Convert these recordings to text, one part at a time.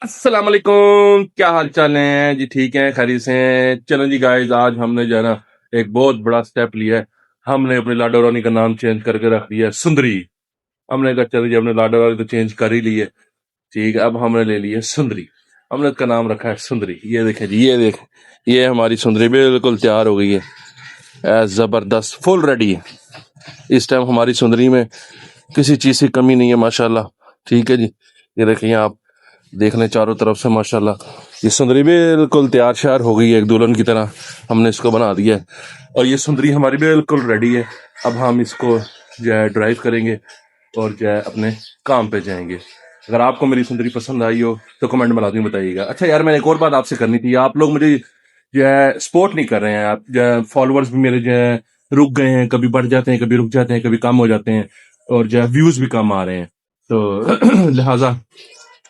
السلام علیکم، کیا حال چال ہیں جی؟ ٹھیک ہیں، خیریت سے ہیں؟ چلیں جی گائز، آج ہم نے جو ہے نا ایک بہت بڑا سٹیپ لیا ہے۔ ہم نے اپنی لاڈو رانی کا نام چینج کر کے رکھ دیا ہے سندری۔ ہم نے کہا چلو جی، ہم نے لاڈو رانی تو چینج کر ہی لی ہے، ٹھیک ہے، اب ہم نے لے لی ہے سندری۔ ہم نے اس کا نام رکھا ہے سندری۔ یہ دیکھیں جی، یہ دیکھیں، یہ ہماری سندری بالکل تیار ہو گئی ہے، زبردست، فل ریڈی ہے۔ اس ٹائم ہماری سندری میں کسی چیز کی کمی نہیں ہے، ماشاءاللہ، ٹھیک ہے جی۔ یہ دیکھیں، آپ دیکھ لیں چاروں طرف سے، ماشاءاللہ یہ سندری بالکل تیار شیار ہو گئی ہے، ایک دلہن کی طرح ہم نے اس کو بنا دیا ہے۔ اور یہ سندری ہماری بالکل ریڈی ہے۔ اب ہم اس کو جو ہے ڈرائیو کریں گے اور جو ہے اپنے کام پہ جائیں گے۔ اگر آپ کو میری سندری پسند آئی ہو تو کمنٹ میں لازمی بتائیے گا۔ اچھا یار، میں نے ایک اور بات آپ سے کرنی تھی، آپ لوگ مجھے جو ہے سپورٹ نہیں کر رہے ہیں، آپ جو ہے فالوورز بھی میرے جو ہے رک گئے ہیں، کبھی بڑھ جاتے ہیں، کبھی رک جاتے ہیں، کبھی کم ہو جاتے ہیں، اور جو ہے ویوز بھی کم آ رہے ہیں۔ تو لہٰذا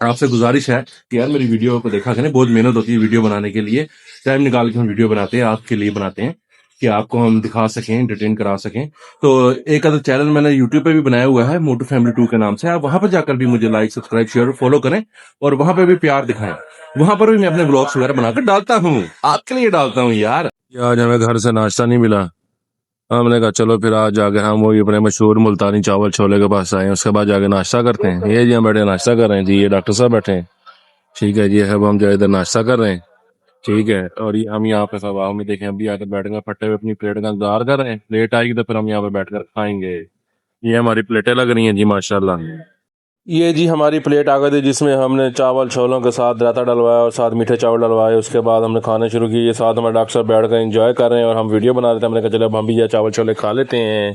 آپ سے گزارش ہے کہ یار میری ویڈیو کو دیکھا کریں، بہت محنت ہوتی ہے ویڈیو بنانے کے لیے، ٹائم نکال کے ہم ویڈیو بناتے ہیں، آپ کے لیے بناتے ہیں کہ آپ کو ہم دکھا سکیں، انٹرٹین کرا سکیں۔ تو ایک ادھر چینل میں نے یوٹیوب پہ بھی بنایا ہوا ہے، موٹو فیملی 2 کے نام سے، آپ وہاں پہ جا کر بھی مجھے لائک، سبسکرائب، شیئر، فالو کریں، اور وہاں پہ بھی پیار دکھائیں۔ وہاں پر بھی میں اپنے بلاگس وغیرہ بنا کر ڈالتا ہوں، آپ کے لیے ڈالتا ہوں یار۔ آج ہمیں گھر سے ناشتہ نہیں ملا، ہم نے کہا چلو پھر آج جا کے ہم وہی اپنے مشہور ملتانی چاول چھولے کے پاس آئے ہیں، اس کے بعد جا کے ناشتہ کرتے ہیں۔ یہ جی ہم بیٹھے ناشتہ کر رہے ہیں جی، یہ ڈاکٹر صاحب بیٹھے ہیں، ٹھیک ہے جی۔ اب ہم جو ادھر ناشتہ کر رہے ہیں، ٹھیک ہے، اور یہ ہم یہاں پہ سب ہمیں دیکھیں، ابھی آ کر بیٹھ کر پھٹے ہوئے اپنی پلیٹ کا انتظار کر رہے ہیں، پلیٹ آئے گی تو پھر ہم یہاں پہ بیٹھ کر کھائیں گے۔ یہ ہماری پلیٹیں لگ رہی ہیں جی، ماشاءاللہ۔ یہ جی ہماری پلیٹ آ گئی تھی، جس میں ہم نے چاول چھولوں کے ساتھ رائتا ڈلوایا اور ساتھ میٹھے چاول ڈلوائے۔ اس کے بعد ہم نے کھانا شروع کی، یہ ساتھ ہمارے ڈاکٹر صاحب بیٹھ کر انجوائے کر رہے ہیں، اور ہم ویڈیو بنا رہے تھے۔ ہم نے کہا چلو اب ہم بھی یہ چاول چھولے کھا لیتے ہیں۔